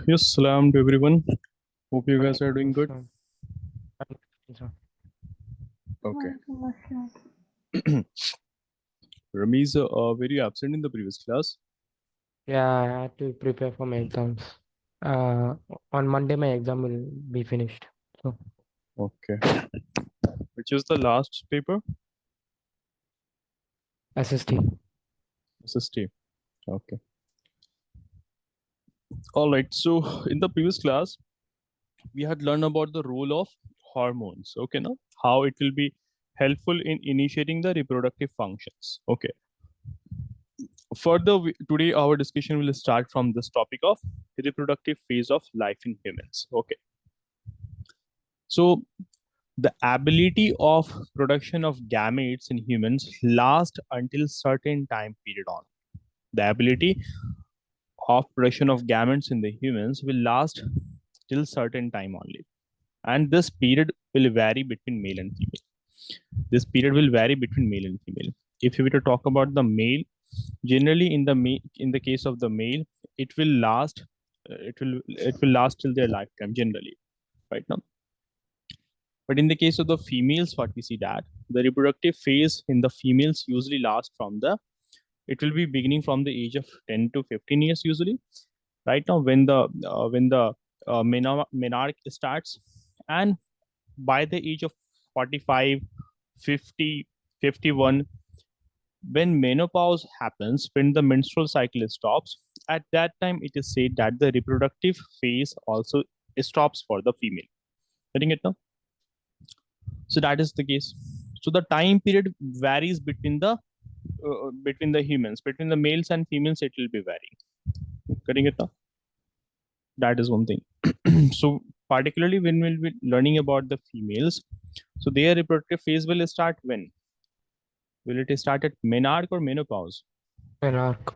Yes, salam to everyone. Hope you guys are doing good. Okay. Ramiz, were you absent in the previous class? Yeah, I had to prepare for my exams. Uh, on Monday, my exam will be finished. So, Okay. Which is the last paper? SST. SST. Okay. All right. So in the previous class, we had learned about the role of hormones. Okay, now how it will be helpful in initiating the reproductive functions. Okay. Further, today our discussion will start from this topic of reproductive phase of life in humans. Okay. So the ability of production of gametes in humans lasts until certain time period on. The ability of production of gametes in the humans will last till certain time only. And this period will vary between male and female. This period will vary between male and female. If you were to talk about the male, generally in the case of the male, it will last it will last till their lifetime generally, right now. But in the case of the females, what we see that the reproductive phase in the females usually lasts from the it will be beginning from the age of 10 to 15 years usually. Right now, when the menarche starts, and by the age of 45, 50, 51, when menopause happens, when the menstrual cycle stops, at that time it is said that the reproductive phase also stops for the female. Getting it now? So that is the case. So the time period varies between the humans, between the males and females. It will be varying. Getting it now? That is one thing. So particularly when we'll be learning about the females, so their reproductive phase will start when? Will it start at menarche or menopause? Menarche.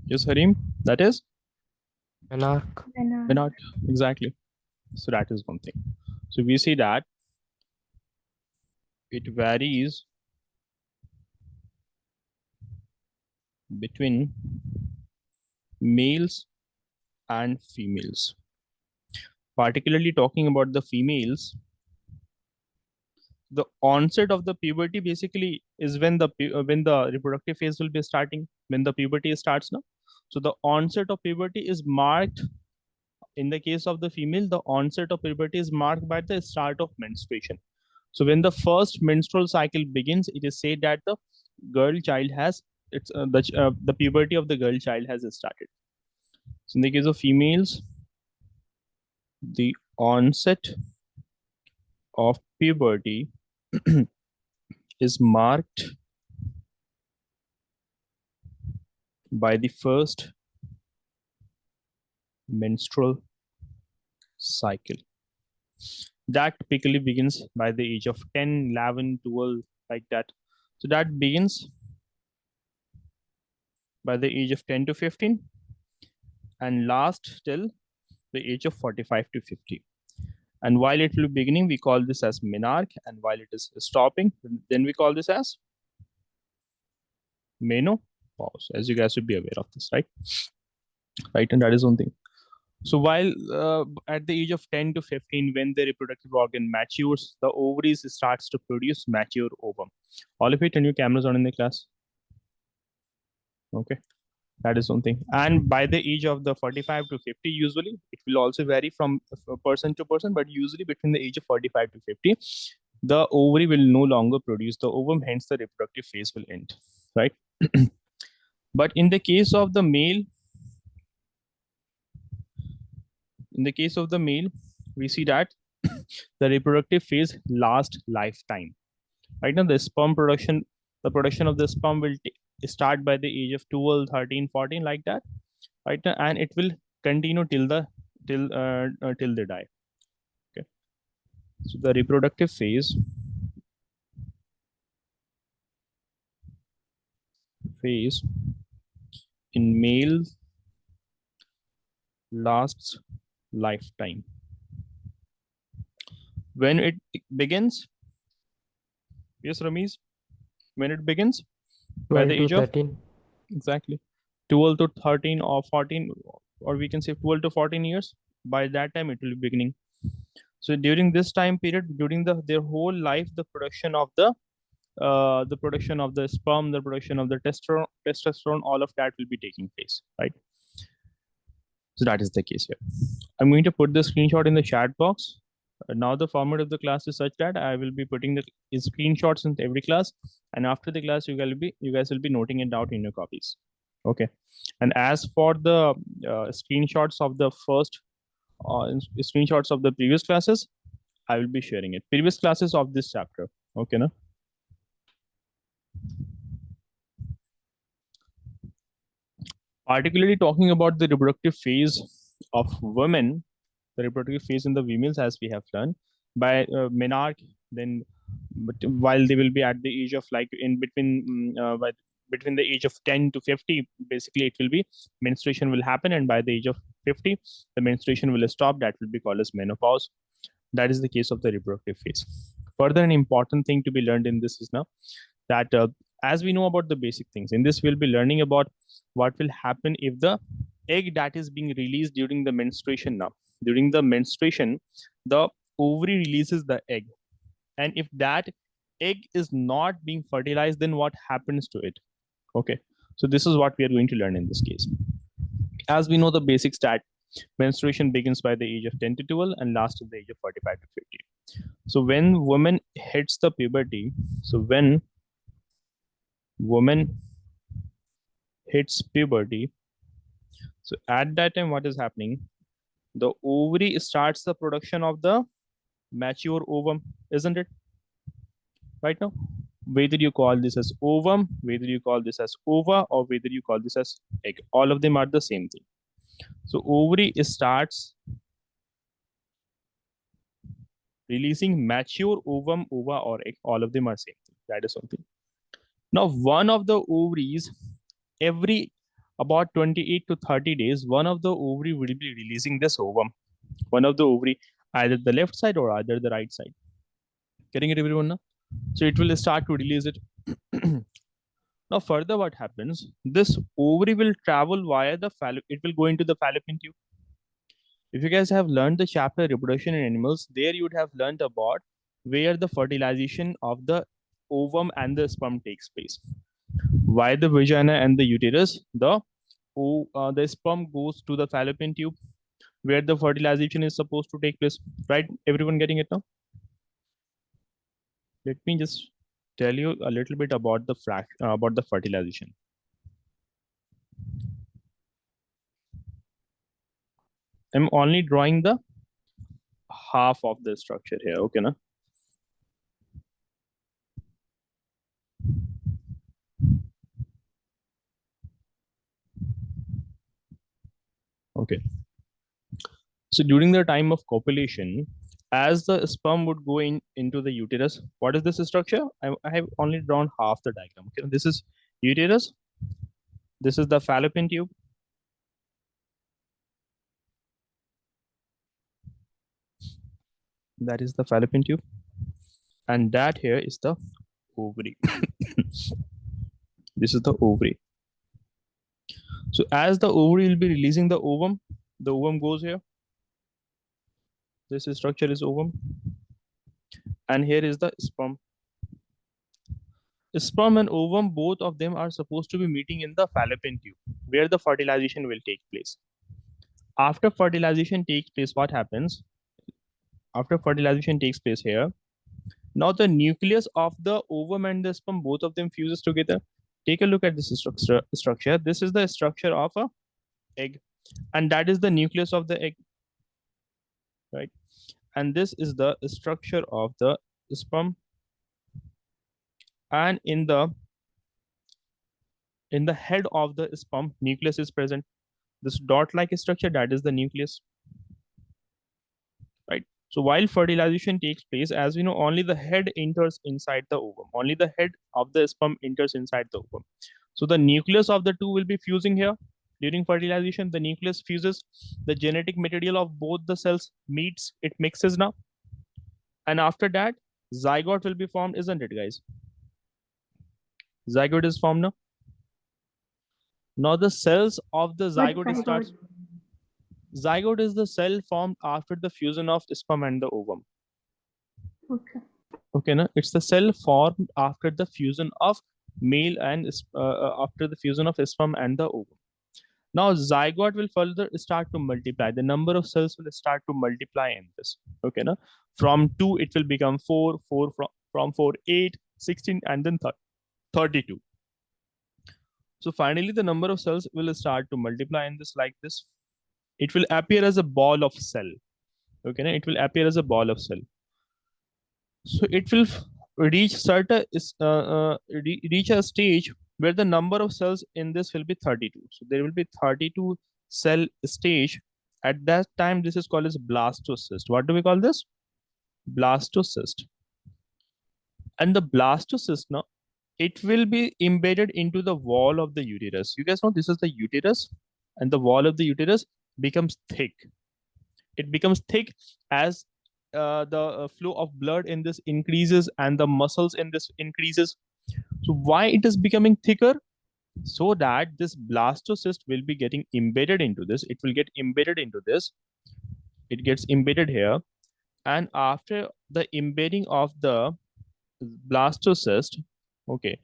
Yes, Harim. That is Menarche. menarche. Exactly. So that is one thing. So we see that it varies between males and females. Particularly talking about the females, the onset of the puberty basically is when the reproductive phase will be starting, when the puberty starts now. So the onset of puberty is marked in the case of the female. The onset of puberty is marked by the start of menstruation. So when the first menstrual cycle begins, it is said that the girl child has the puberty of the girl child has started. So in the case of females, the onset of puberty is marked by the first menstrual cycle. That typically begins by the age of 10, 11, 12, like that. So that begins by the age of 10 to 15 and lasts till the age of 45 to 50. And while it will be beginning, we call this as menarche. And while it is stopping, then we call this as menopause, as you guys should be aware of this, right? Right, and that is one thing. So while at the age of 10 to 15, when the reproductive organ matures, the ovaries starts to produce mature ovum. All of it, turn your cameras on in the class. Okay, that is one thing. And by the age of the 45 to 50, usually it will also vary from person to person, but usually between the age of 45 to 50, the ovary will no longer produce the ovum, hence the reproductive phase will end, right? But in the case of the male, we see that the reproductive phase lasts lifetime. Right now, the production of the sperm will start by the age of 12, 13, 14, like that, right? And it will continue till they die. Okay. So the reproductive phase in males lasts lifetime. When it begins, yes, Ramesh, when it begins by 12 the to age of 13. exactly 12 to 13 or 14, or we can say 12 to 14 years. By that time it will be beginning. So during this time period, during their whole life, the production of the sperm, the production of the testosterone, all of that will be taking place, right? So that is the case here. I'm going to put the screenshot in the chat box. Now the format of the class is such that I will be putting the screenshots in every class, and after the class, you guys will be noting it out in your copies. Okay. And as for the screenshots of the first screenshots of the previous classes, I will be sharing it. Previous classes of this chapter. Okay, na? Particularly talking about the reproductive phase of women, the reproductive phase in the females, as we have learned by menarche. Then, but while they will be at the age of like in between, between the age of 10 to 50, basically it will be menstruation will happen, and by the age of 50, the menstruation will stop. That will be called as menopause. That is the case of the reproductive phase. Further, an important thing to be learned in this is now that as we know about the basic things, in this we'll be learning about what will happen if the egg that is being released during the menstruation. Now during the menstruation, the ovary releases the egg, and if that egg is not being fertilized, then what happens to it? Okay, so this is what we are going to learn in this case. As we know the basic stat, menstruation begins by the age of 10 to 12 and lasts at the age of 45 to 50. So when woman hits the puberty, so when woman hits puberty, so at that time what is happening? The ovary starts the production of the mature ovum, isn't it? Right now, whether you call this as ovum, whether you call this as ova, or whether you call this as egg, all of them are the same thing. So ovary starts releasing mature ovum, ova, or egg. All of them are same thing. That is something. Now, one of the ovaries, every about 28 to 30 days, one of the ovary will be releasing this ovum. One of the ovary, either the left side or either the right side. Getting it, everyone? Now? So it will start to release it. Now, further, what happens? This ovary will travel via the it will go into the fallopian tube. If you guys have learned the chapter reproduction in animals, there you would have learned about where the fertilization of the ovum and the sperm takes place. Via the vagina and the uterus, the sperm goes to the fallopian tube where the fertilization is supposed to take place. Right? Everyone getting it now? Let me just tell you a little bit about the fertilization. I'm only drawing the half of the structure here. Okay, na? Okay. So during the time of copulation, as the sperm would go into the uterus, what is this structure? I have only drawn half the diagram. Okay, this is uterus. This is the fallopian tube. That is the fallopian tube, and that here is the ovary. This is the ovary. So as the ovary will be releasing the ovum goes here. This structure is ovum, and here is the sperm. Sperm and ovum, both of them are supposed to be meeting in the fallopian tube, where the fertilization will take place. After fertilization takes place, what happens? After fertilization takes place here, now the nucleus of the ovum and the sperm, both of them fuses together. Take a look at this structure. This is the structure of a egg, and that is the nucleus of the egg, right? And this is the structure of the sperm, and in the head of the sperm, nucleus is present. This dot-like structure, that is the nucleus, right? So while fertilization takes place, as we know, only the head enters inside the ovum. Only the head of the sperm enters inside the ovum. So the nucleus of the two will be fusing here. During fertilization, the nucleus fuses. The genetic material of both the cells meets, it mixes now. And after that, zygote will be formed, isn't it, guys? Zygote is formed now. Now the cells of the What zygote zygote? starts. Zygote is the cell formed after the fusion of sperm and the ovum. Okay. Okay, no? It's the cell formed after the fusion of male and after the fusion of sperm and the ovum. Now zygote will further start to multiply. The number of cells will start to multiply in this. Okay, no? From 2 it will become 4, 4 from 4, 8, 16, and then 32. So finally the number of cells will start to multiply in this like this. It will appear as a ball of cell. Okay, no? It will appear as a ball of cell. So it will reach a stage where the number of cells in this will be 32. So there will be 32 cell stage. At that time, this is called as blastocyst. What do we call this? Blastocyst. And the blastocyst now, it will be embedded into the wall of the uterus. You guys know this is the uterus, and the wall of the uterus becomes thick. It becomes thick as the flow of blood in this increases and the muscles in this increases. So why it is becoming thicker? So that this blastocyst will be getting embedded into this. It will get embedded into this. It gets embedded here. And after the embedding of the blastocyst, okay,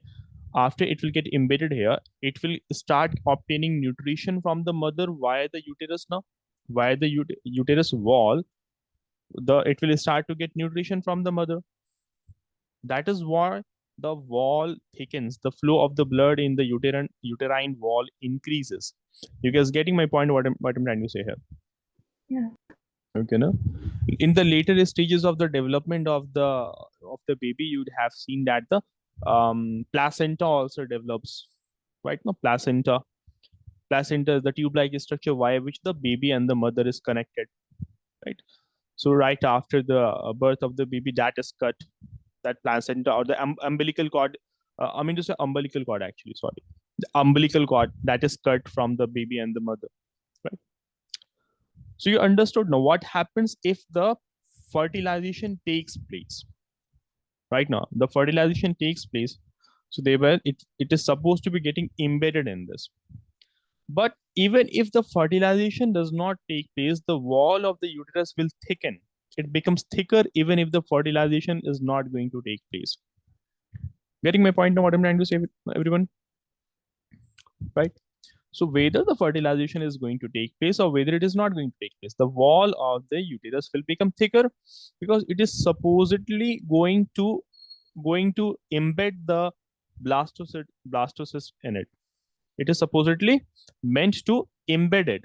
after it will get embedded here, it will start obtaining nutrition from the mother via the uterus now, via the uterus wall. It will start to get nutrition from the mother. That is why the wall thickens. The flow of the blood in the uterine wall increases. You guys getting my point? What I'm trying to say here? Yeah. Okay, no. In the later stages of the development of the baby, you'd have seen that the placenta also develops, right? No, placenta. Placenta is the tube-like structure via which the baby and the mother is connected, right? So right after the birth of the baby, that is cut. That placenta or the umbilical cord. I mean to say umbilical cord actually. Sorry, the umbilical cord that is cut from the baby and the mother, right? So you understood now what happens if the fertilization takes place. Right now, the fertilization takes place. So it is supposed to be getting embedded in this. But even if the fertilization does not take place, the wall of the uterus will thicken. It becomes thicker even if the fertilization is not going to take place. Getting my point now? What I'm trying to say, everyone, right? So whether the fertilization is going to take place or whether it is not going to take place, the wall of the uterus will become thicker because it is supposedly going to embed the blastocyst in it. It is supposedly meant to embed it.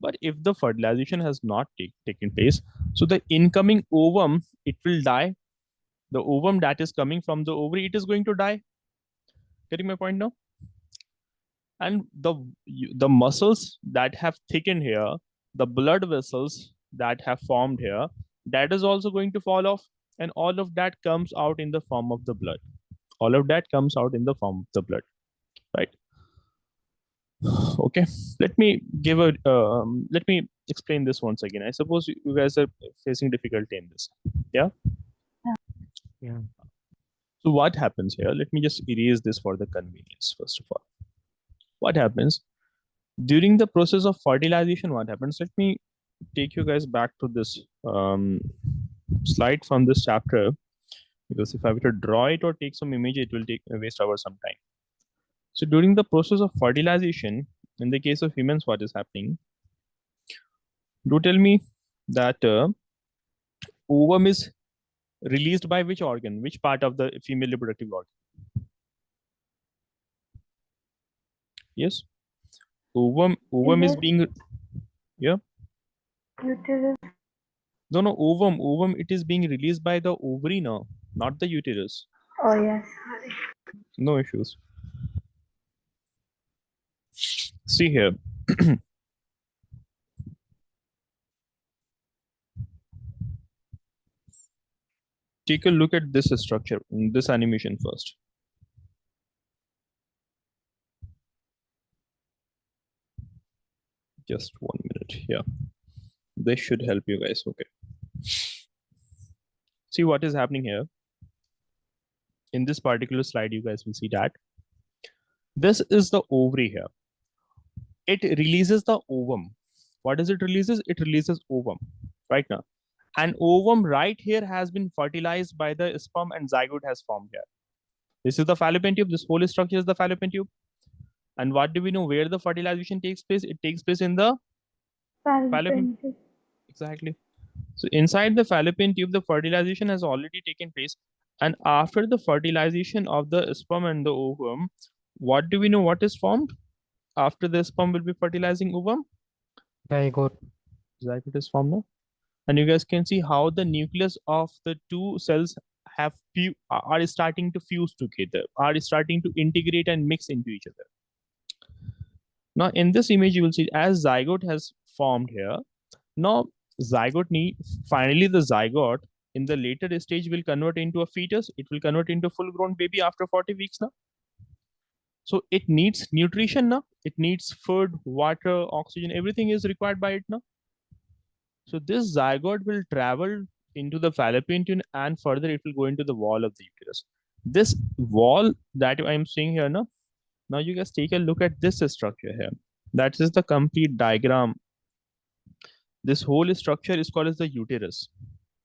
But if the fertilization has not taken place, so the incoming ovum, it will die. The ovum that is coming from the ovary, it is going to die. Getting my point now? And the muscles that have thickened here, the blood vessels that have formed here, that is also going to fall off, and all of that comes out in the form of the blood. All of that comes out in the form of the blood, right? Okay, let me explain this once again. I suppose you guys are facing difficulty in this. Yeah. Yeah. So what happens here? Let me just erase this for the convenience. First of all, what happens during the process of fertilization? What happens? Let me take you guys back to this slide from this chapter, because if I were to draw it or take some image, it will take waste our some time. So during the process of fertilization, in the case of humans, what is happening? Do tell me that ovum is released by which organ? Which part of the female reproductive organ? Yes, ovum is being, yeah. Uterus. No, ovum. It is being released by the ovary now, not the uterus. Oh yes. Sorry. No issues. See here. Take a look at this structure, this animation first. Just 1 minute. Yeah, this should help you guys. Okay. See what is happening here. In this particular slide, you guys will see that this is the ovary here. it releases the ovum. What does it releases? It releases ovum right now. And ovum right here has been fertilized by the sperm and zygote has formed here. This is the fallopian tube. This whole structure is the fallopian tube. And what do we know where the fertilization takes place? It takes place in the fallopian. Fallopian. Exactly. So inside the fallopian tube, the fertilization has already taken place. And after the fertilization of the sperm and the ovum, what do we know what is formed? After the sperm will be fertilizing ovum, Zygote. zygote is formed now. And you guys can see how the nucleus of the two cells are starting to fuse together, are starting to integrate and mix into each other. Now in this image, you will see as zygote has formed here. Now finally the zygote in the later stage will convert into a fetus. It will convert into full grown baby after 40 weeks now. So it needs nutrition now. It needs food, water, oxygen, everything is required by it now. So this zygote will travel into the fallopian tube and further it will go into the wall of the uterus. This wall that I am seeing here now you guys take a look at this structure here. That is the complete diagram. This whole structure is called as the uterus.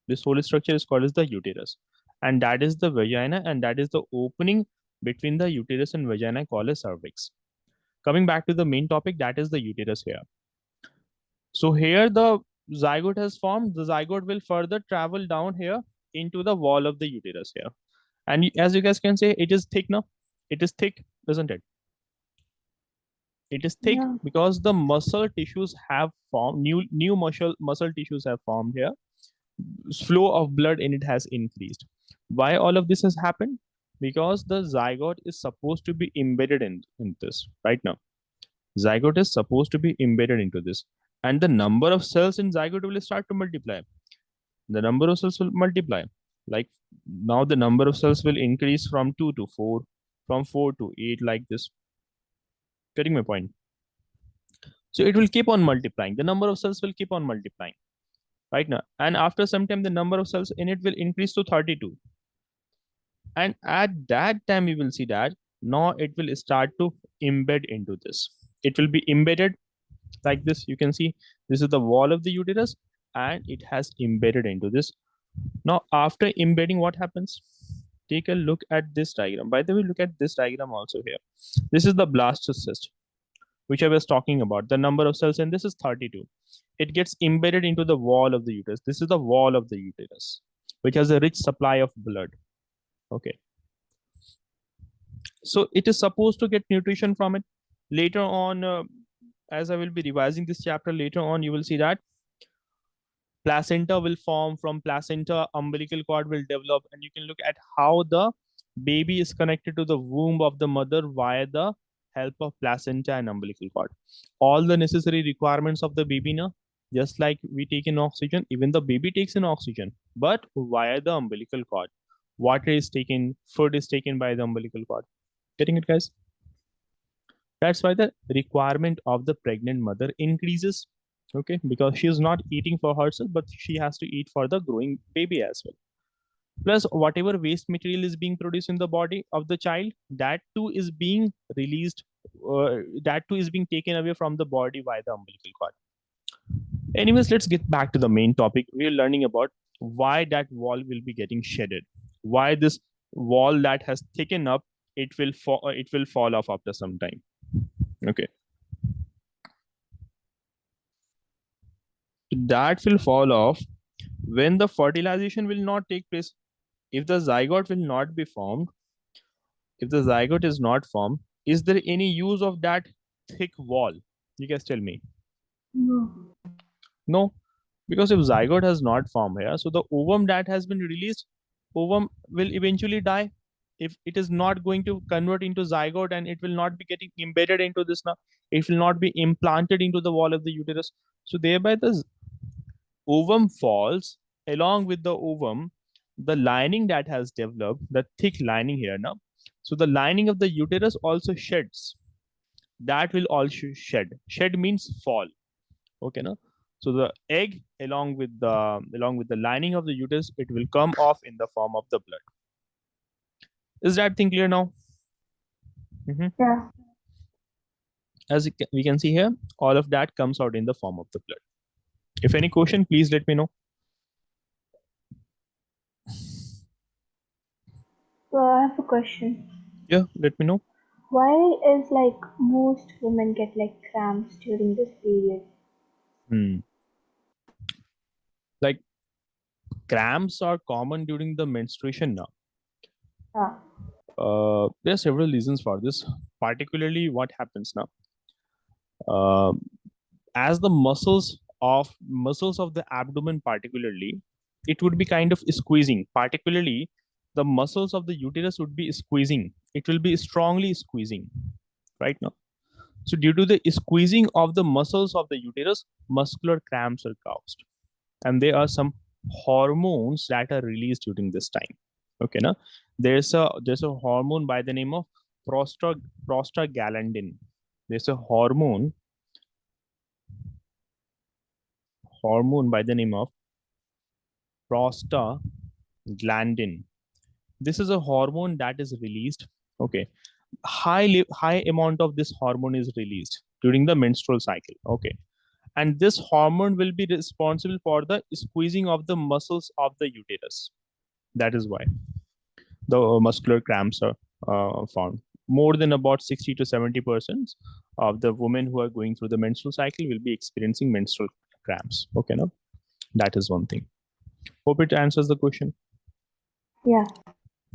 This whole structure is called as the uterus. And that is the vagina and that is the opening between the uterus and vagina called as cervix. Coming back to the main topic, that is the uterus here. So here the zygote has formed. The zygote will further travel down here into the wall of the uterus here. And as you guys can say, it is thick now. It is thick, isn't it? It is thick because the muscle tissues have formed, new muscle tissues have formed here. Flow of blood in it has increased. Why all of this has happened? Because the zygote is supposed to be embedded in this right now. Zygote is supposed to be embedded into this. And the number of cells in zygote will start to multiply. The number of cells will multiply. Like now the number of cells will increase from 2 to 4, from 4 to 8, like this. Getting my point? So it will keep on multiplying. The number of cells will keep on multiplying right now. And after some time, the number of cells in it will increase to 32. And at that time, you will see that now it will start to embed into this. It will be embedded like this. You can see this is the wall of the uterus and it has embedded into this. Now, after embedding, what happens? Take a look at this diagram. By the way, look at this diagram also here. This is the blastocyst, which I was talking about. The number of cells, and this is 32. It gets embedded into the wall of the uterus. This is the wall of the uterus, which has a rich supply of blood. Okay. So it is supposed to get nutrition from it. Later on, as I will be revising this chapter later on, you will see that placenta will form. From placenta, umbilical cord will develop, and you can look at how the baby is connected to the womb of the mother via the help of placenta and umbilical cord. All the necessary requirements of the baby now, just like we take in oxygen, even the baby takes in oxygen, but via the umbilical cord. Water is taken, food is taken by the umbilical cord. Getting it, guys? That's why the requirement of the pregnant mother increases. Okay, because she is not eating for herself, but she has to eat for the growing baby as well. Plus, whatever waste material is being produced in the body of the child, that too is being released, that too is being taken away from the body by the umbilical cord. Anyways, let's get back to the main topic. We're learning about why that wall will be getting shedded. Why this wall that has thickened up, it will fall off after some time. Okay. That will fall off when the fertilization will not take place. If the zygote will not be formed, if the zygote is not formed, is there any use of that thick wall? You guys tell me. No, because if zygote has not formed here, so the ovum that has been released, ovum will eventually die. If it is not going to convert into zygote and it will not be getting embedded into this now, it will not be implanted into the wall of the uterus. So thereby the ovum falls. Along with the ovum, the lining that has developed, the thick lining here now. So the lining of the uterus also sheds. That will also shed. Shed means fall. Okay, no? So the egg along with the lining of the uterus, it will come off in the form of the blood. Is that thing clear now? Yeah. As we can see here, all of that comes out in the form of the blood. If any question, please let me know. So I have a question. Yeah, let me know. Why is like most women get like cramps during this period? Like cramps are common during the menstruation now. Ah, There are several reasons for this. Particularly, what happens now? As the muscles of the abdomen, particularly, it would be kind of squeezing. Particularly, the muscles of the uterus would be squeezing. It will be strongly squeezing right now. So, due to the squeezing of the muscles of the uterus, muscular cramps are caused, and there are some hormones that are released during this time. Okay, now there's a hormone by the name of prostaglandin. There's a hormone by the name of prostaglandin. This is a hormone that is released. Okay, high amount of this hormone is released during the menstrual cycle. Okay, and this hormone will be responsible for the squeezing of the muscles of the uterus. That is why the muscular cramps are found. More than about 60 to 70% of the women who are going through the menstrual cycle will be experiencing menstrual cramps. Okay, now that is one thing. Hope it answers the question. yeah.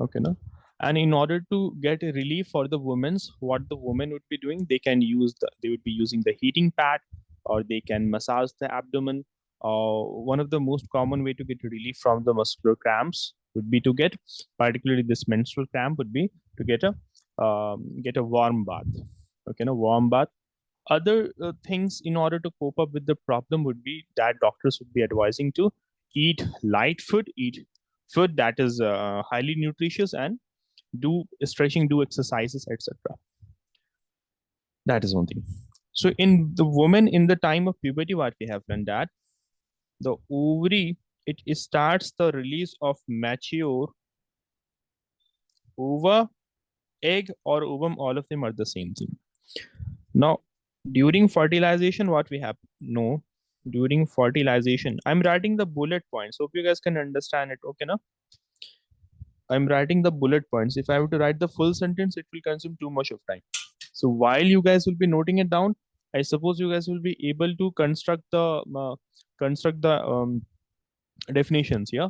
Okay, no. And in order to get a relief for the women's, what the women would be doing, they would be using the heating pad, or they can massage the abdomen. One of the most common way to get relief from the muscular cramps would be to get, particularly this menstrual cramp, would be to get a warm bath. Okay, no, warm bath. Other things in order to cope up with the problem would be that doctors would be advising to eat light food, eat food that is highly nutritious, and do stretching, do exercises, etc. That is one thing. So in the woman in the time of puberty, what we have done that the ovary, it starts the release of mature ova, egg, or ovum. All of them are the same thing. Now, during fertilization, what we have? No, during fertilization, I'm writing the bullet points. Hope you guys can understand it. Okay, now I'm writing the bullet points. If I have to write the full sentence, it will consume too much of time. So while you guys will be noting it down, I suppose you guys will be able to construct the definitions. Yeah.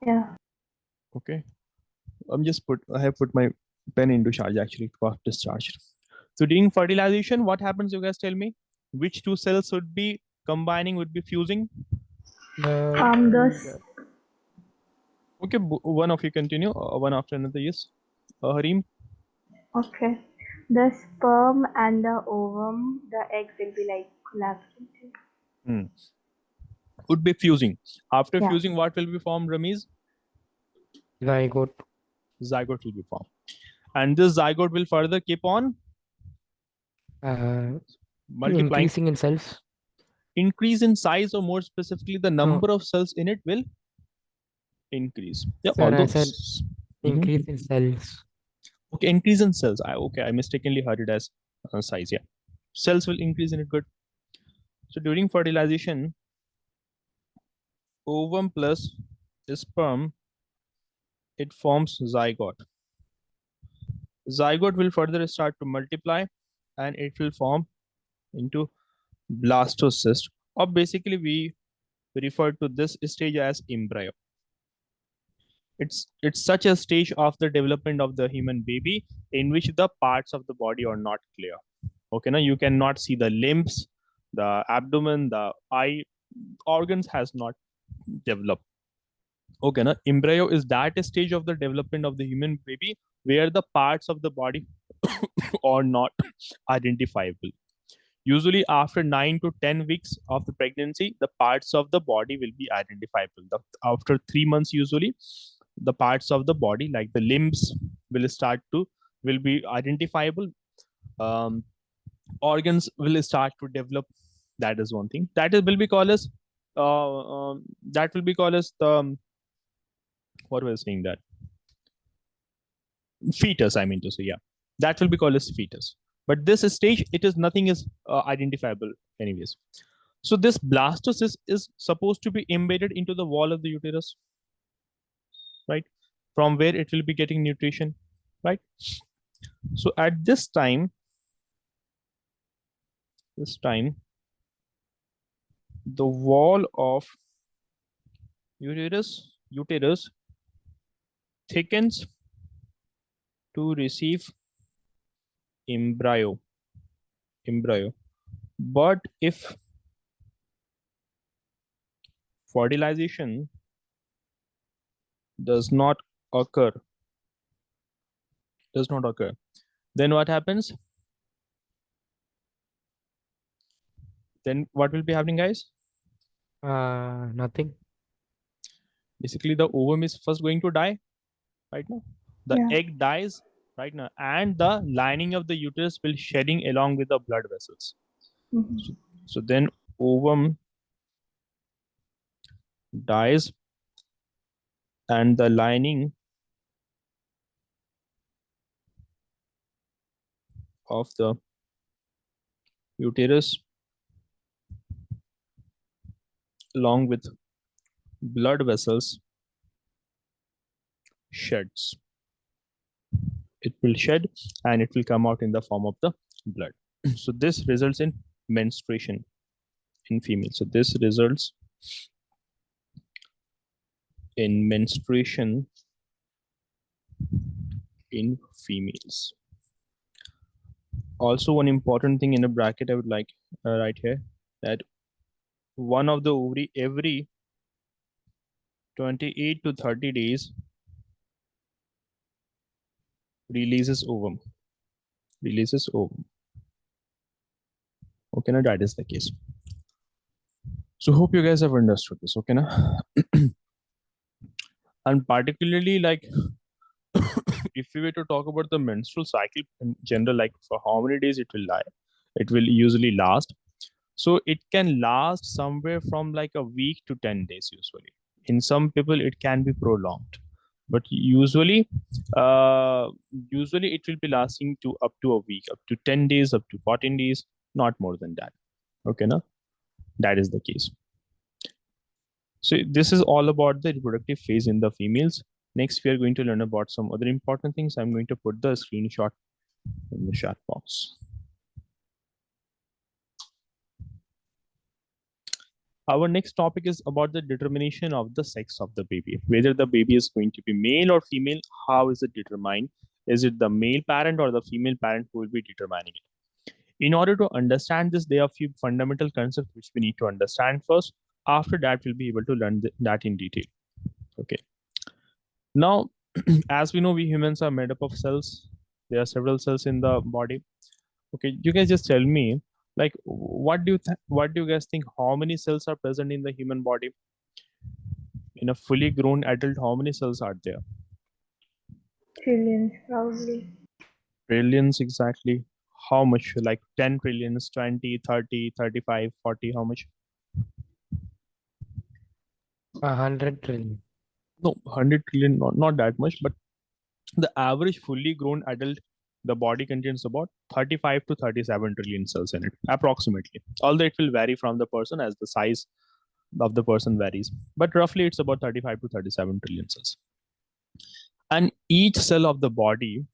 Yeah. Okay. I have put my pen into charge actually. It got discharged. So during fertilization, what happens? You guys tell me. Which two cells would be combining? Would be fusing? This. Okay. One of you continue. One after another. Yes. Harim. Okay. The sperm and the ovum, the eggs will be like collaborating. Would be fusing. After Yeah. fusing, what will be formed, Ramiz? Zygote. Zygote will be formed. And this zygote will further keep on multiplying. Increasing in cells. Increase in size, or more specifically, the number of cells in it will increase. Yeah, Sir, although I said increase in cells. okay, increase in cells. I mistakenly heard it as size. Yeah, cells will increase in it. Good. So during fertilization, ovum plus sperm, it forms zygote. Zygote will further start to multiply, and it will form into blastocyst, or basically we refer to this stage as embryo. It's such a stage of the development of the human baby in which the parts of the body are not clear. Okay, now you cannot see the limbs, the abdomen, the eye organs has not developed. Okay, now embryo is that stage of the development of the human baby where the parts of the body are not identifiable. Usually, after 9 to 10 weeks of the pregnancy, the parts of the body will be identifiable. After 3 months, usually, the parts of the body, like the limbs, will be identifiable. Organs will start to develop. That is one thing. Will be called as that will be called as the what was I saying that fetus. I mean to say, yeah, that will be called as fetus. But this stage, nothing is identifiable anyways. So this blastocyst is supposed to be embedded into the wall of the uterus, right? From where it will be getting nutrition, right? So at this time, the wall of uterus thickens to receive embryo. But if fertilization does not occur, then what happens? Then what will be happening, guys? Nothing. Basically, the ovum is first going to die, right now. The Yeah. egg dies right now, and the lining of the uterus will shedding along with the blood vessels. Mhm. So then ovum dies, and the lining of the uterus along with blood vessels sheds. It will shed and it will come out in the form of the blood. So this results in menstruation in females. So this results in menstruation in females. Also, one important thing in a bracket I would like right here, that one of the ovary every 28 to 30 days releases ovum. Okay, now that is the case. So hope you guys have understood this. Okay, now and particularly like if we were to talk about the menstrual cycle in general, like for how many days it will usually last. So it can last somewhere from like a week to 10 days usually. In some people it can be prolonged, but usually it will be lasting to up to a week, up to 10 days, up to 14 days, not more than that. Okay, now that is the case. So this is all about the reproductive phase in the females. Next, we are going to learn about some other important things. I'm going to put the screenshot in the chat box. Our next topic is about the determination of the sex of the baby. Whether the baby is going to be male or female, how is it determined? Is it the male parent or the female parent who will be determining it? In order to understand this, there are a few fundamental concepts which we need to understand first. After that, we'll be able to learn that in detail. Okay. Now, as we know, we humans are made up of cells. There are several cells in the body. Okay, you guys just tell me, like, what do you guys think? How many cells are present in the human body? In a fully grown adult, how many cells are there? Trillions, probably. Trillions, exactly. How much? Like 10 trillions, 20, 30, 35, 40, how much? 100 trillion. No, 100 trillion, not that much, but the average fully grown adult, the body contains about 35 to 37 trillion cells in it, approximately. Although it will vary from the person as the size of the person varies, but roughly it's about 35 to 37 trillion cells. And each cell of the body,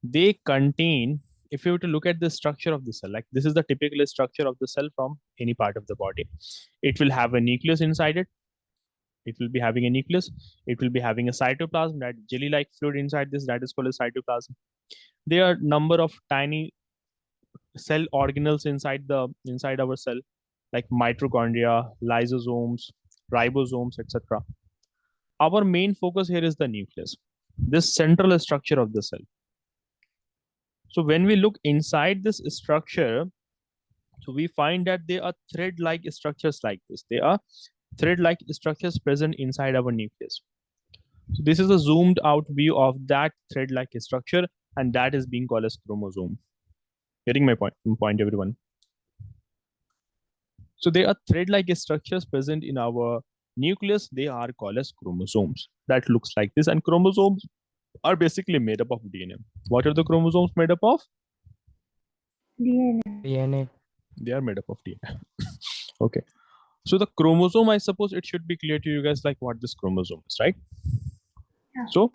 they contain, if you were to look at the structure of the cell, like this is the typical structure of the cell from any part of the body. It will have a nucleus inside it. It will be having a nucleus. It will be having a cytoplasm, that jelly-like fluid inside this, that is called a cytoplasm. There are number of tiny cell organelles inside our cell, like mitochondria, lysosomes, ribosomes, etc. Our main focus here is the nucleus, this central structure of the cell. So when we look inside this structure, so we find that there are thread-like structures like this. There are thread-like structures present inside our nucleus. So this is a zoomed out view of that thread-like structure, and that is being called as chromosome. Getting my point, everyone? So there are thread-like structures present in our nucleus. They are called as chromosomes. That looks like this, and chromosomes are basically made up of DNA. What are the chromosomes made up of? DNA. DNA. They are made up of DNA. Okay. So the chromosome, I suppose it should be clear to you guys like what this chromosome is, right? Yeah. So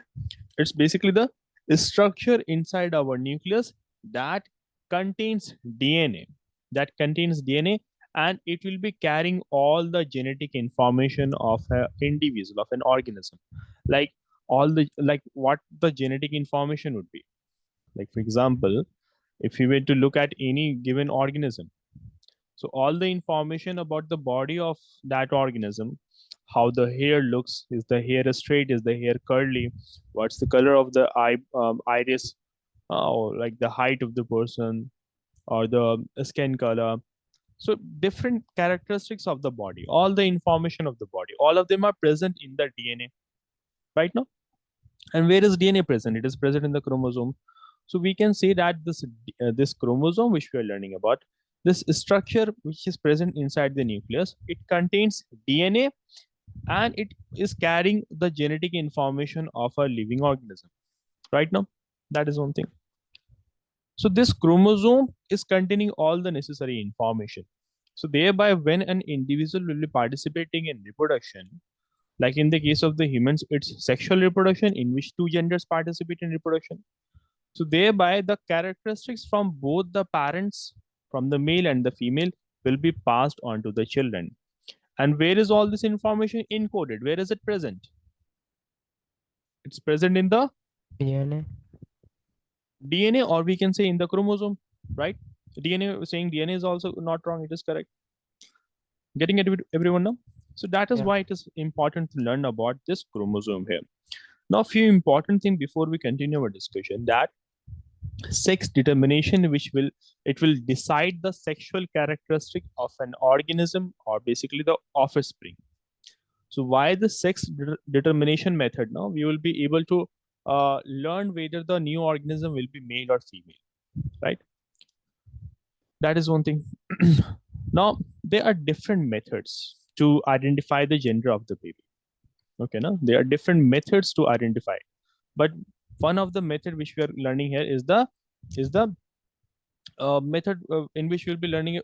it's basically the structure inside our nucleus that contains DNA. That contains DNA, and it will be carrying all the genetic information of an individual, of an organism. Like all the like what the genetic information would be. Like for example, if you were to look at any given organism, so all the information about the body of that organism, how the hair looks, is the hair straight, is the hair curly, what's the color of the iris, or like the height of the person, or the skin color. So different characteristics of the body, all the information of the body, all of them are present in the DNA, right now. And where is DNA present? It is present in the chromosome. So we can say that this chromosome, which we are learning about, this structure which is present inside the nucleus, it contains DNA, and it is carrying the genetic information of a living organism. Right now, that is one thing. So this chromosome is containing all the necessary information. So thereby, when an individual will be participating in reproduction, like in the case of the humans, it's sexual reproduction in which two genders participate in reproduction. So thereby the characteristics from both the parents, from the male and the female, will be passed on to the children. And where is all this information encoded? Where is it present? It's present in the DNA. DNA, or we can say in the chromosome, right? DNA, saying DNA is also not wrong, it is correct. Getting it with everyone now? So that is Yeah. why it is important to learn about this chromosome here. Now, few important things before we continue our discussion, that sex determination, which will it will decide the sexual characteristic of an organism, or basically the offspring. So why the sex determination method? Now we will be able to learn whether the new organism will be male or female, right? That is one thing. Now there are different methods to identify the gender of the baby. Okay, now there are different methods to identify, but one of the method which we are learning here is the method in which we'll be learning.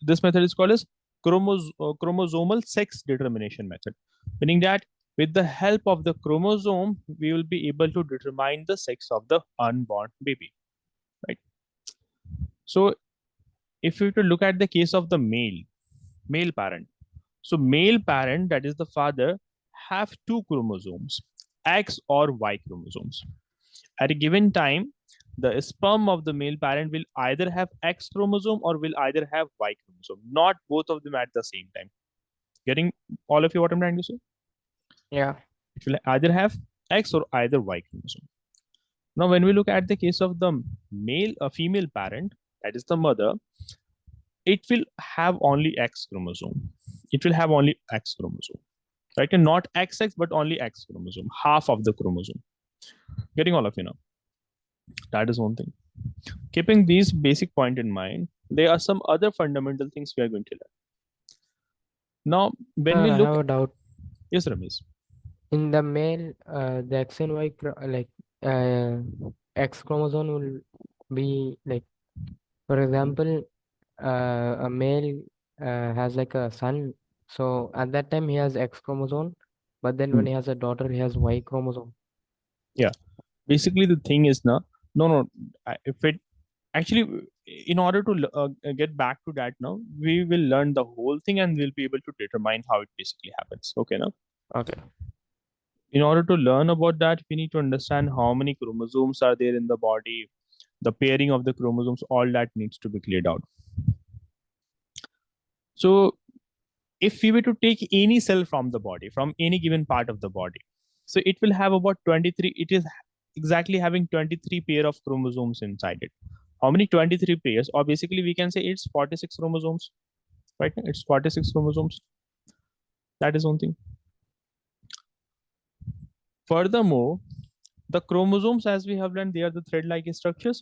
This method is called as chromosomal sex determination method, meaning that with the help of the chromosome, we will be able to determine the sex of the unborn baby, right? So if you were to look at the case of the male parent, so male parent, that is the father, have two chromosomes, X or Y chromosomes. At a given time, the sperm of the male parent will either have X chromosome or will either have Y chromosome, not both of them at the same time. Getting all of you what I'm trying to say? Yeah. It will either have X or either Y chromosome. Now, when we look at the case of the female parent, that is the mother, it will have only X chromosome. It will have only X chromosome, right? And not XX, but only X chromosome, half of the chromosome. Getting all of you now? That is one thing. Keeping these basic point in mind, there are some other fundamental things we are going to learn. Now, when we I look, have a doubt. yes, Ramesh. In the male, the X and Y, uh, X chromosome will be like, for example, a male has like a son. So at that time he has X chromosome, but then when he has a daughter, he has Y chromosome. Yeah, basically the thing is now, no, if it actually, in order to get back to that now, we will learn the whole thing and we'll be able to determine how it basically happens. Okay, now, Okay. in order to learn about that, we need to understand how many chromosomes are there in the body, the pairing of the chromosomes, all that needs to be cleared out. So if we were to take any cell from the body, from any given part of the body, so it will have about 23, it is exactly having 23 pair of chromosomes inside it. How many? 23 pairs, or basically we can say it's 46 chromosomes, right? It's 46 chromosomes. That is one thing. Furthermore, the chromosomes, as we have learned, they are the thread-like structures.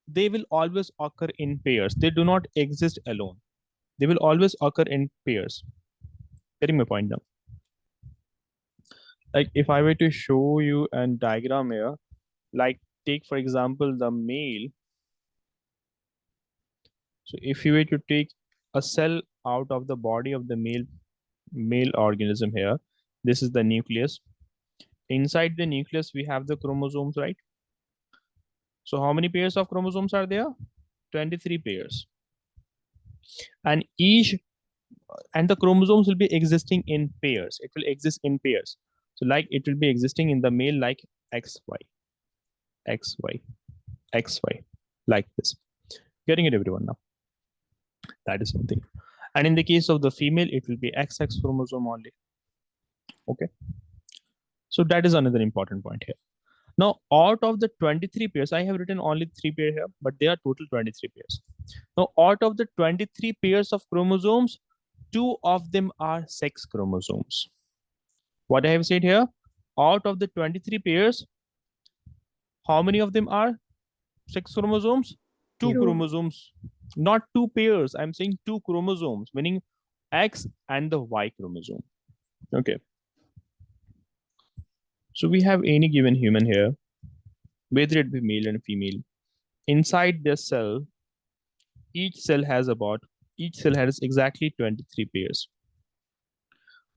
They will always occur in pairs. They do not exist alone. They will always occur in pairs. Getting my point now? Like if I were to show you a diagram here, like take for example the male, So if you were to take a cell out of the body of the male organism here, this is the nucleus. Inside the nucleus, we have the chromosomes, right? So how many pairs of chromosomes are there? 23 pairs. And the chromosomes will be existing in pairs. It will exist in pairs. So like it will be existing in the male like XY, XY, XY, like this. Getting it, everyone, now? That is something. And in the case of the female, it will be XX chromosome only. Okay. So that is another important point here. Now, out of the 23 pairs, I have written only 3 pairs here, but there are total 23 pairs. Now, out of the 23 pairs of chromosomes, 2 of them are sex chromosomes. What I have said here, out of the 23 pairs, how many of them are sex chromosomes? 2 Two. chromosomes, not 2 pairs. I'm saying 2 chromosomes, meaning X and the Y chromosome. Okay. So we have any given human here, whether it be male and female. Inside this cell, each cell has exactly 23 pairs.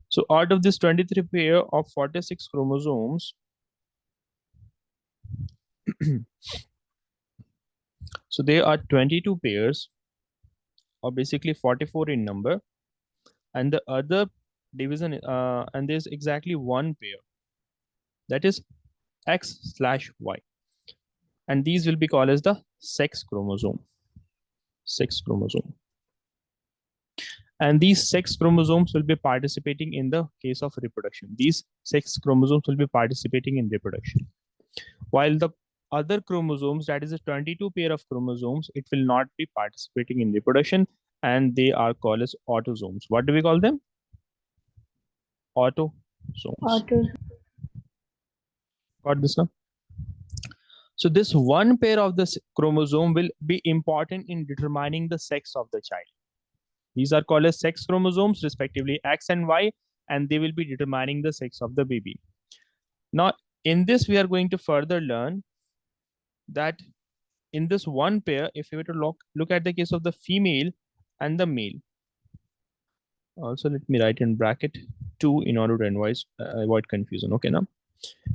So out of this 23 pair of 46 chromosomes, so there are 22 pairs, or basically 44 in number, and the other division, and there's exactly one pair, that is X/Y, and these will be called as the sex chromosome. Sex chromosome. And these sex chromosomes will be participating in the case of reproduction. These sex chromosomes will be participating in reproduction. While the other chromosomes, that is a 22 pair of chromosomes, it will not be participating in reproduction, and they are called as autosomes. What do we call them? Autosomes. Autos. Got this now? So this one pair of this chromosome will be important in determining the sex of the child. These are called as sex chromosomes, respectively X and Y, and they will be determining the sex of the baby. Now, in this, we are going to further learn that in this one pair, if we were to look at the case of the female and the male. Also, let me write in bracket 2 in order to avoid confusion. Okay, now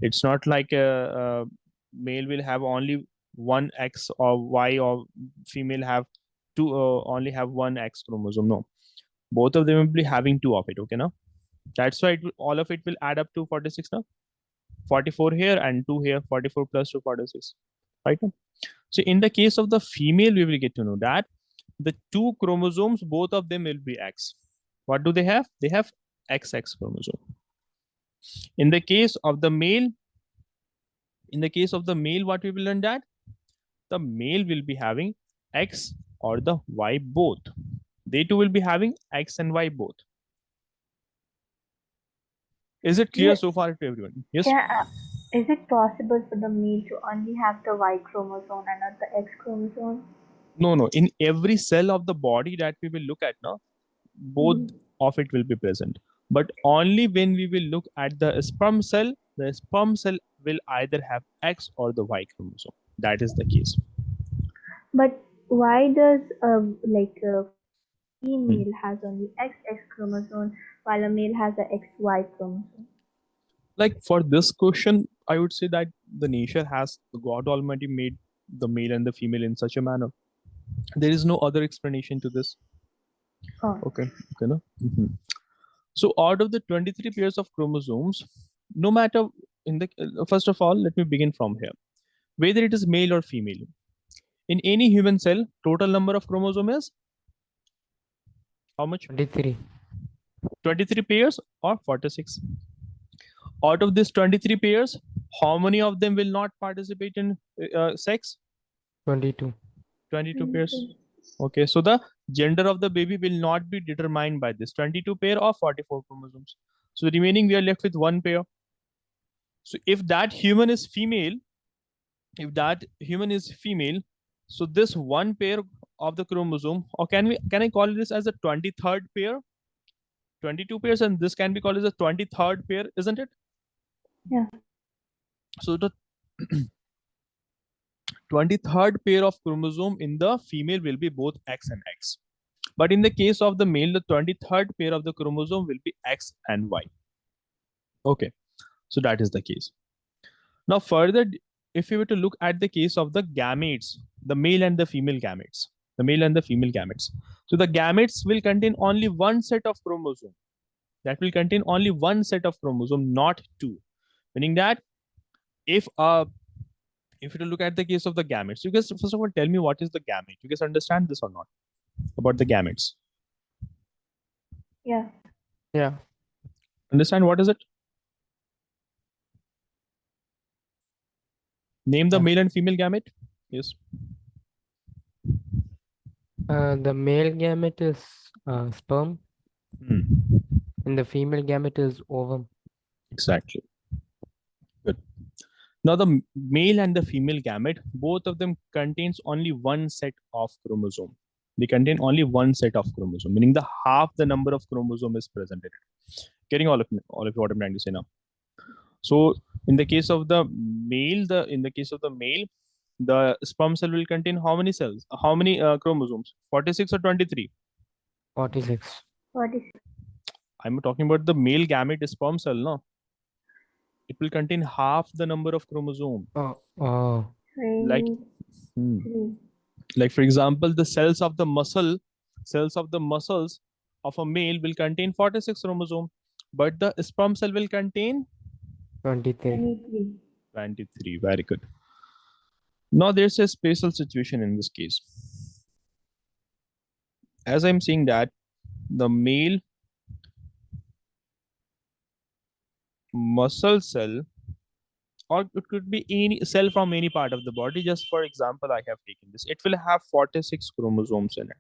it's not like a male will have only one X or Y, or female have two only have one X chromosome. No, both of them will be having 2 of it. Okay, now that's why all of it will add up to 46 now. 44 here and 2 here, 44 plus 2, 46. Right now. So in the case of the female, we will get to know that the 2 chromosomes, both of them will be X. What do they have? They have XX chromosome. In the case of the male, what we will learn that the male will be having X or the Y both. They too will be having X and Y both. Is it clear so far to everyone? Yes. Is it possible for the male to only have the Y chromosome and not the X chromosome? No. In every cell of the body that we will look at now, both of it will be present. But only when we will look at the sperm cell will either have X or the Y chromosome. That is the case. But why does female has only XX chromosome while a male has a XY chromosome? Like for this question, I would say that the nature has, God Almighty made the male and the female in such a manner. There is no other explanation to this. Oh. Okay. No? So out of the 23 pairs of chromosomes, no matter first of all, let me begin from here. Whether it is male or female, in any human cell, total number of chromosome is how much? 23. 23 pairs or 46. Out of this 23 pairs, how many of them will not participate in sex? 22. 22 pairs. Okay, so the gender of the baby will not be determined by this 22 pair or 44 chromosomes. So the remaining, we are left with one pair. So if that human is female, so this one pair of the chromosome, or can I call this as a 23rd pair? 22 pairs, and this can be called as a 23rd pair, isn't it? Yeah. So the 23rd pair of chromosome in the female will be both X and X. But in the case of the male, the 23rd pair of the chromosome will be X and Y. Okay, so that is the case. Now further, if you were to look at the case of the gametes, the male and the female gametes, the male and the female gametes. So the gametes will contain only one set of chromosome. That will contain only one set of chromosome, not two. Meaning that if you look at the case of the gametes, you guys first of all tell me what is the gamete. You guys understand this or not about the gametes? Yeah. Yeah. Understand what is it? Name the Yeah. male and female gamete. Yes. The male gamete is sperm, Hmm. and the female gamete is ovum. Exactly. Good. Now the male and the female gamete, both of them contains only one set of chromosome. They contain only one set of chromosome, meaning the half the number of chromosome is present in it. Getting all of you what I'm trying to say now. So in the case of the male, the sperm cell will contain how many cells? How many chromosomes? 46 or 23? 46. 46. I'm talking about the male gamete sperm cell, no? It will contain half the number of chromosome. Oh. Like, 23. like for example, the cells of the muscles of a male will contain 46 chromosome, but the sperm cell will contain 23. 23. 23. Very good. Now there's a special situation in this case. As I'm saying that the male muscle cell, or it could be any cell from any part of the body. Just for example, I have taken this. It will have 46 chromosomes in it.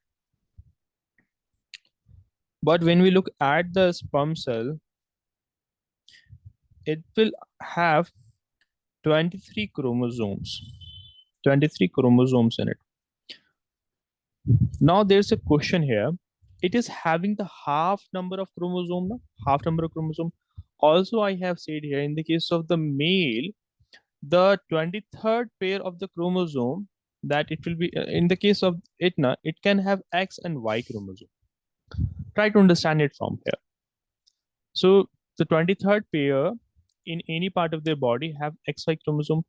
But when we look at the sperm cell, it will have 23 chromosomes. 23 chromosomes in it. Now there's a question here. It is having the half number of chromosome, no? Half number of chromosome. Also, I have said here in the case of the male, the 23rd pair of the chromosome, that it will be in the case of it, it can have X and Y chromosome. Try to understand it from here. So the 23rd pair in any part of their body have XY chromosome.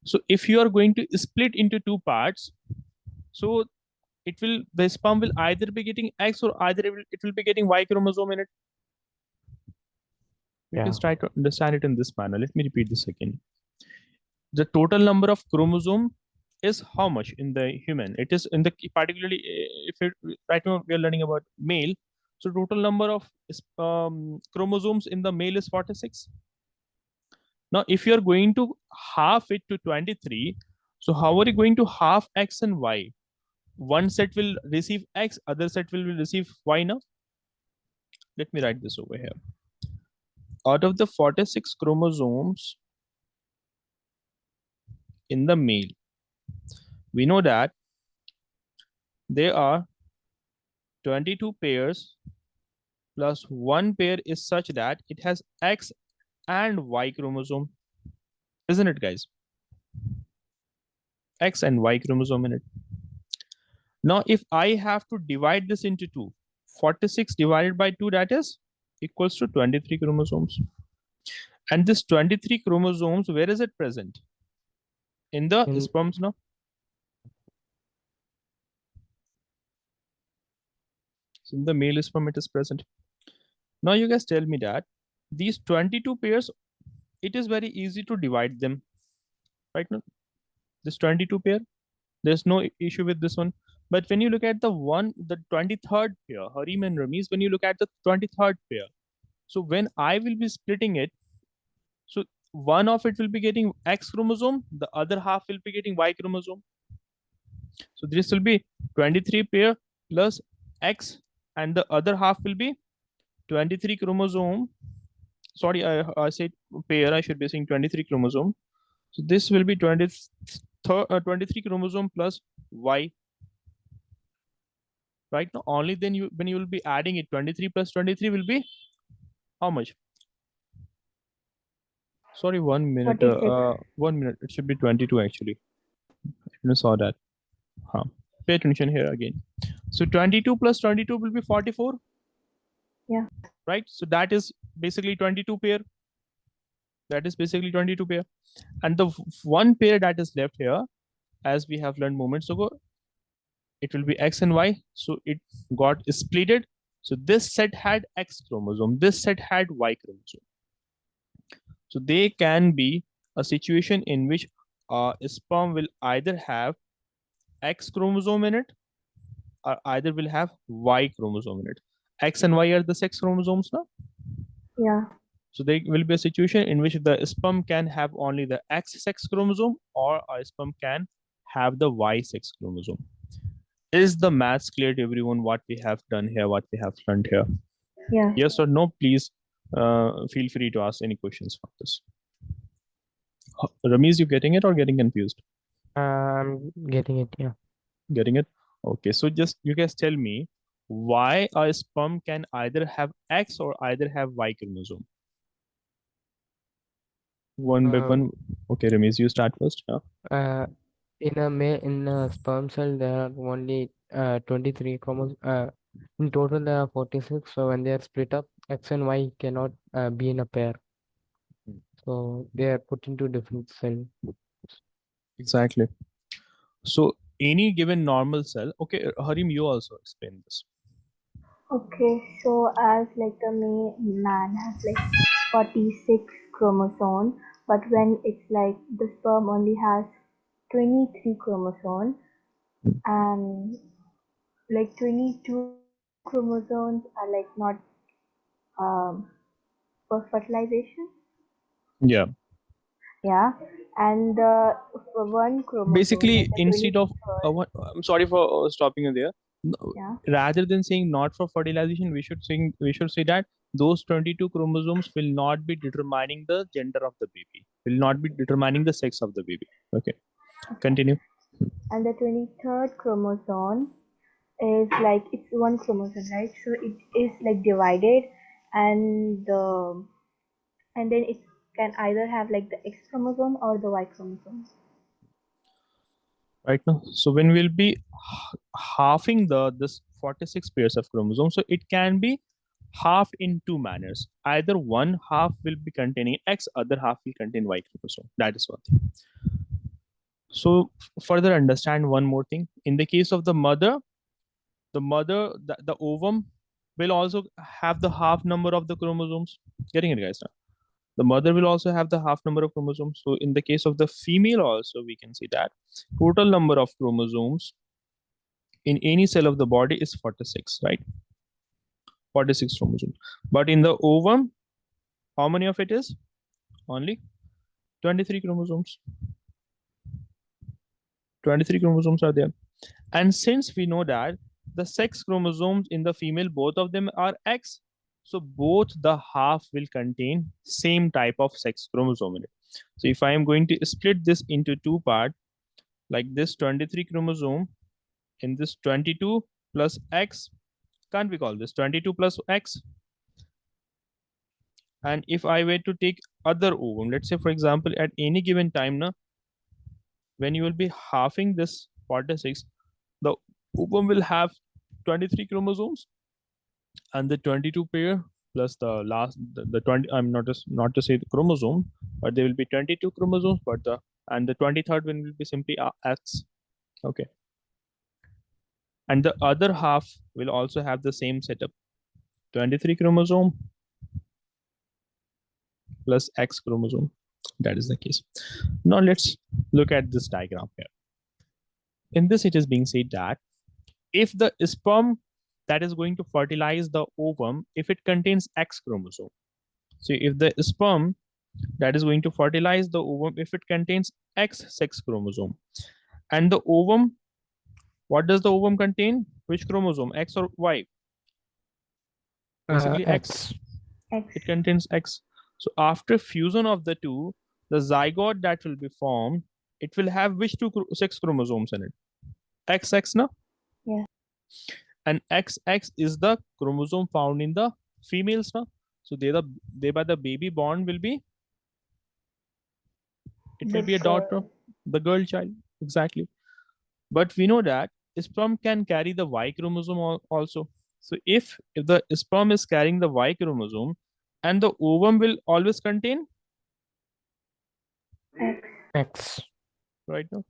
So if you are going to split into two parts, so the sperm will either be getting X or either it will be getting Y chromosome in it. You can try to understand it in this manner. Let me repeat this again. The total number of chromosome is how much in the human? It is in the particularly right now we are learning about male. So total number of chromosomes in the male is 46. Now, if you are going to half it to 23, so how are you going to half X and Y? One set will receive X, other set will receive Y now. Let me write this over here. Out of the 46 chromosomes in the male, we know that there are 22 pairs plus one pair is such that it has X and Y chromosome. Isn't it, guys? X and Y chromosome in it. Now, if I have to divide this into two, 46 divided by 2, that is equals to 23 chromosomes. And this 23 chromosomes, where is it present? In the sperms now? So in the male sperm, it is present. Now you guys tell me that these 22 pairs, it is very easy to divide them. Right now, this 22 pair, there's no issue with this one. But when you look at the 23rd pair, Harim and Ramiz, when you look at the 23rd pair, so when I will be splitting it, so one of it will be getting X chromosome, the other half will be getting Y chromosome. So this will be 23 pair plus X, and the other half will be 23 chromosome. Sorry, I said pair, I should be saying 23 chromosome. So this will be 23 chromosome plus Y. Right now, only then when you will be adding it, 23 plus 23 will be how much? Sorry, 1 minute. 46. 1 minute. It should be 22 actually. You saw that. Huh. Pay attention here again. So 22 plus 22 will be 44. Yeah. Right. So that is basically 22 pair. That is basically 22 pair. And the one pair that is left here, as we have learned moments ago, it will be X and Y. So it got splitted. So this set had X chromosome. This set had Y chromosome. So they can be a situation in which a sperm will either have X chromosome in it or either will have Y chromosome in it. X and Y are the sex chromosomes now. Yeah. So there will be a situation in which the sperm can have only the X sex chromosome or a sperm can have the Y sex chromosome. Is the maths clear to everyone what we have done here, what we have learned here? Yeah. Yes or no? Please feel free to ask any questions for this. Ramesh, you getting it or getting confused? I'm getting it. Yeah. Getting it? Okay, so just you guys tell me why a sperm can either have X or either have Y chromosome. One by one. Okay, Ramesh, you start first. In a sperm cell there are only 23 chromosomes. In total there are 46. So when they are split up, X and Y cannot be in a pair. So they are put into different cell. Exactly. So any given normal cell. Okay, Harim, you also explain this. Okay, so as like the man has like 46 chromosomes, but when it's like the sperm only has 23 chromosomes, and like 22 chromosomes are like not um, for fertilization. Yeah. Yeah, and the one chromosome, like Basically, the instead of 23rd. I'm sorry for stopping you there. Yeah. Rather than saying not for fertilization, we should say that those 22 chromosomes will not be determining the gender of the baby. Will not be determining the sex of the baby. Okay. Continue. And the 23rd chromosome is like it's one chromosome, right? So it is like divided, and and then it can either have like the X chromosome or the Y chromosome. Right now, so when we'll be halving the this 46 pairs of chromosomes, so it can be half in two manners. Either one half will be containing X, other half will contain Y chromosome. That is one thing. So further understand one more thing. In the case of the mother, the ovum will also have the half number of the chromosomes. Getting it, guys? Now? The mother will also have the half number of chromosomes. So in the case of the female also, we can see that total number of chromosomes in any cell of the body is 46, right? 46 chromosomes. But in the ovum, how many of it is? Only 23 chromosomes. 23 chromosomes are there. And since we know that the sex chromosomes in the female, both of them are X, so both the half will contain same type of sex chromosome in it. So if I am going to split this into two parts, like this 23 chromosome in this 22 plus X, can't we call this 22 plus X? And if I were to take other ovum, let's say for example, at any given time, now, when you will be halving this 46, the ovum will have 23 chromosomes and the 22 pair plus the 20, I'm not to say the chromosome, but there will be 22 chromosomes, but the 23rd one will be simply X. Okay. And the other half will also have the same setup. 23 chromosome plus X chromosome. That is the case. Now let's look at this diagram here. In this, it is being said that if the sperm that is going to fertilize the ovum, if it contains X chromosome, so if the sperm that is going to fertilize the ovum, if it contains X sex chromosome, and the ovum, what does the ovum contain? Which chromosome, X or Y? Basically X. X. X. It contains X. So after fusion of the two, the zygote that will be formed, it will have which two sex chromosomes in it? XX, no? Yeah. And XX is the chromosome found in the females, no? So thereby the baby born will be, it will be a daughter, the girl child. Exactly. But we know that sperm can carry the Y chromosome also. So if the sperm is carrying the Y chromosome, and the ovum will always contain X. X. right now.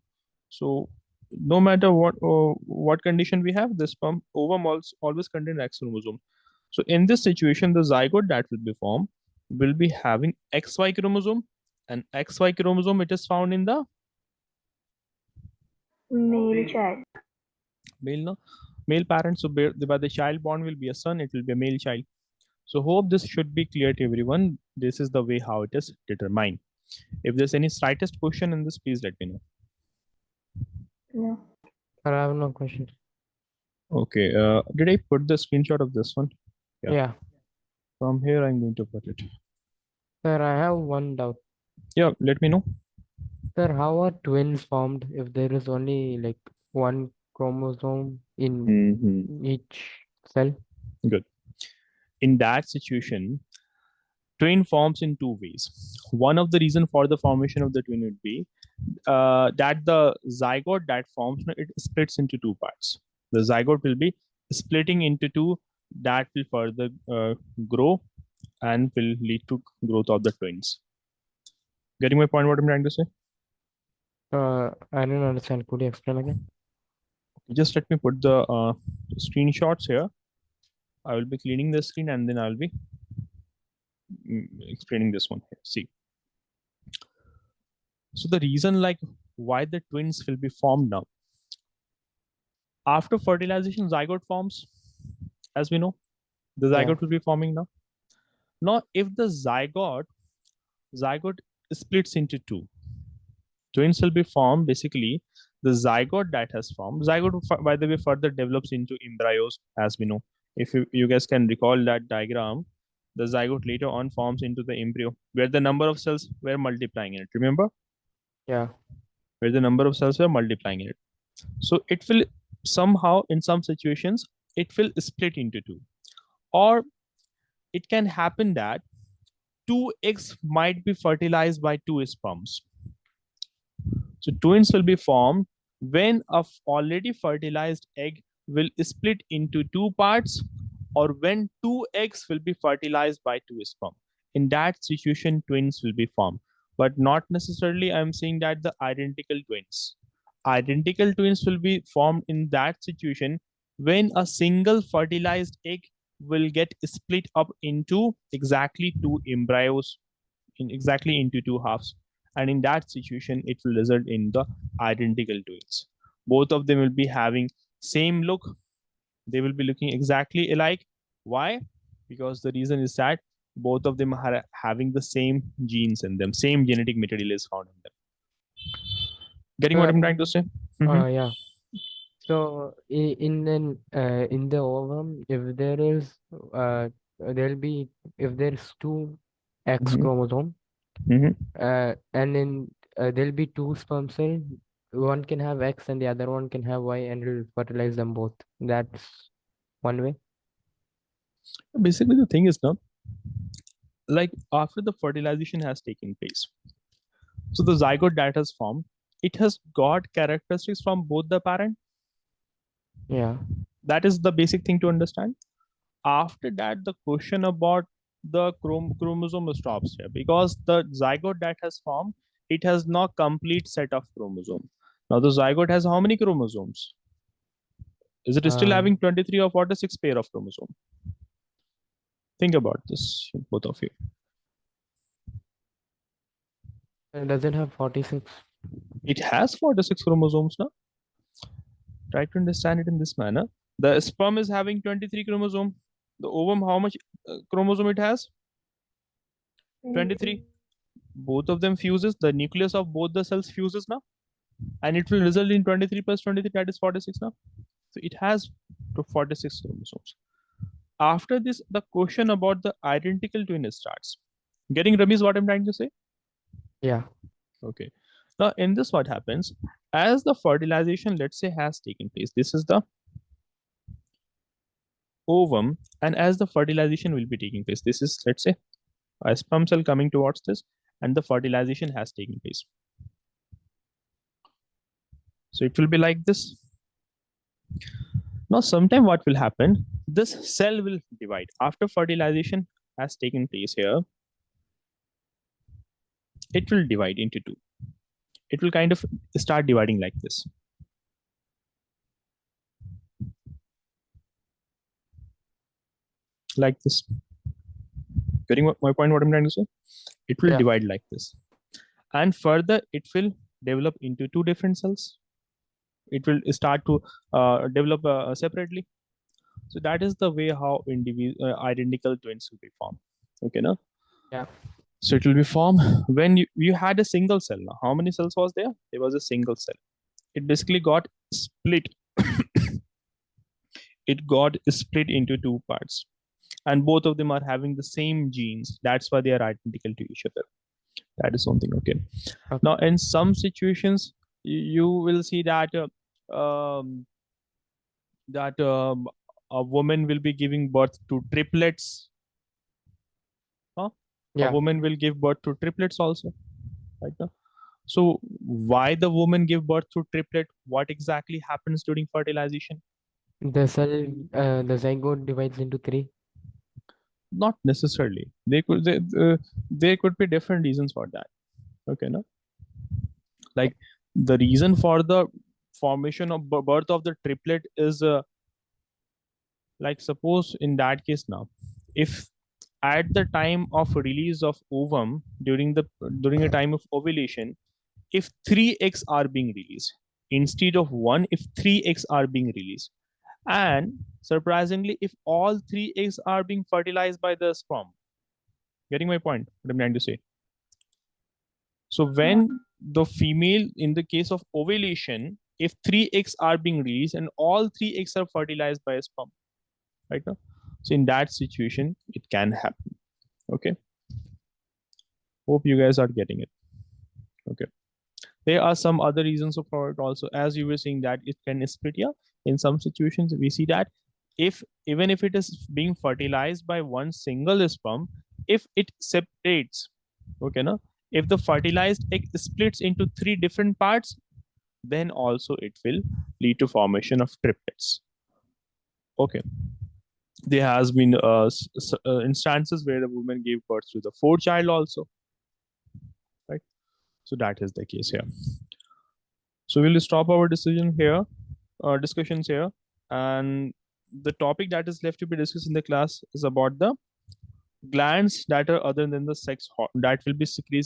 So no matter what condition we have, the sperm ovum also always contain X chromosome. So in this situation, the zygote that will be formed will be having XY chromosome, and XY chromosome it is found in the Male child. male, no? Male parent. So by the child born will be a son, it will be a male child. So hope this should be clear to everyone. This is the way how it is determined. If there's any slightest question in this, please let me know. No. Sir, I have no questions. Okay. Did I put the screenshot of this one? Yeah. Yeah. From here, I'm going to put it. Sir, I have one doubt. Yeah, let me know. Sir, how are twins formed if there is only like one chromosome in each cell? Good. In that situation, twin forms in two ways. One of the reason for the formation of the twin would be that the zygote that forms, it splits into two parts. The zygote will be splitting into two, that will further grow and will lead to growth of the twins. Getting my point? What I'm trying to say? I don't understand. Could you explain again? Just let me put the screenshots here. I will be cleaning the screen and then I'll be explaining this one here. See. So the reason like why the twins will be formed now. After fertilization, zygote forms, as we know. The Yeah. zygote will be forming now. Now, if the zygote splits into two, twins will be formed. Basically, the zygote that has formed, zygote by the way further develops into embryos, as we know. If you guys can recall that diagram, the zygote later on forms into the embryo where the number of cells were multiplying in it. Remember? Yeah. Where the number of cells were multiplying in it. So it will somehow, in some situations, it will split into two. Or it can happen that two eggs might be fertilized by two sperms. So twins will be formed when a already fertilized egg will split into two parts, or when two eggs will be fertilized by two sperm. In that situation, twins will be formed. But not necessarily I'm saying that the identical twins. Identical twins will be formed in that situation when a single fertilized egg will get split up into exactly two embryos, in exactly into two halves, and in that situation it will result in the identical twins. Both of them will be having same look, they will be looking exactly alike. Why? Because the reason is that both of them are having the same genes in them, same genetic material is found in them. Getting what I'm trying to say? Yeah. So in the ovum, if there is there'll be if there's two X chromosome, and in there'll be two sperm cells. One can have X and the other one can have Y, and it'll fertilize them both. That's one way. Basically, the thing is now, like after the fertilization has taken place, so the zygote that has formed, it has got characteristics from both the parent. Yeah. That is the basic thing to understand. After that, the question about the chromosome stops here, because the zygote that has formed, it has no complete set of chromosome. Now the zygote has how many chromosomes? Is it still having 23 or 46 pair of chromosome? Think about this, both of you. Does it have 46? It has 46 chromosomes now. Try to understand it in this manner. The sperm is having 23 chromosome. The ovum, how much chromosome it has? 23. Both of them fuses. The nucleus of both the cells fuses now, and it will result in 23 plus 23, that is 46 now. So it has 46 chromosomes. After this, the question about the identical twin starts. Getting Rami's what I'm trying to say? Yeah. Okay. Now in this, what happens as the fertilization, let's say, has taken place. This is the ovum, and as the fertilization will be taking place, this is, let's say, a sperm cell coming towards this, and the fertilization has taken place. So it will be like this. Now, sometime what will happen? This cell will divide after fertilization has taken place here. It will divide into two. It will kind of start dividing like this. Like this. Getting my point? What I'm trying to say? It will divide like this, and further it will develop into two different cells. It will start to develop separately. So that is the way how identical twins will be formed. Okay, no? Yeah. So it will be formed when you had a single cell. Now, how many cells was there? There was a single cell. It basically got split. It got split into two parts, and both of them are having the same genes. That's why they are identical to each other. That is something. Okay. Now, in some situations, you will see that a woman will be giving birth to triplets. Huh? Yeah. A woman will give birth to triplets also. Right now. So why the woman give birth to triplet? What exactly happens during fertilization? The cell, the zygote divides into three. Not necessarily. There could be different reasons for that. Okay, no. Like the reason for the formation of birth of the triplet is like suppose in that case now, if at the time of release of ovum during a time of ovulation, if three eggs are being released instead of one, if three eggs are being released, and surprisingly, if all three eggs are being fertilized by the sperm. Getting my point? What I'm trying to say. So when the female, in the case of ovulation, if three eggs are being released and all three eggs are fertilized by a sperm, right now. So in that situation, it can happen. Okay. Hope you guys are getting it. Okay. There are some other reasons for it also, as you were saying that it can split. Yeah. In some situations, we see that if even if it is being fertilized by one single sperm, if it separates, okay, no, if the fertilized egg splits into three different parts, then also it will lead to formation of triplets. Okay. There has been instances where the woman gave birth to the fourth child also, right? So that is the case here. So we'll stop our discussions here, and the topic that is left to be discussed in the class is about the glands that are other than the sex that will be secreted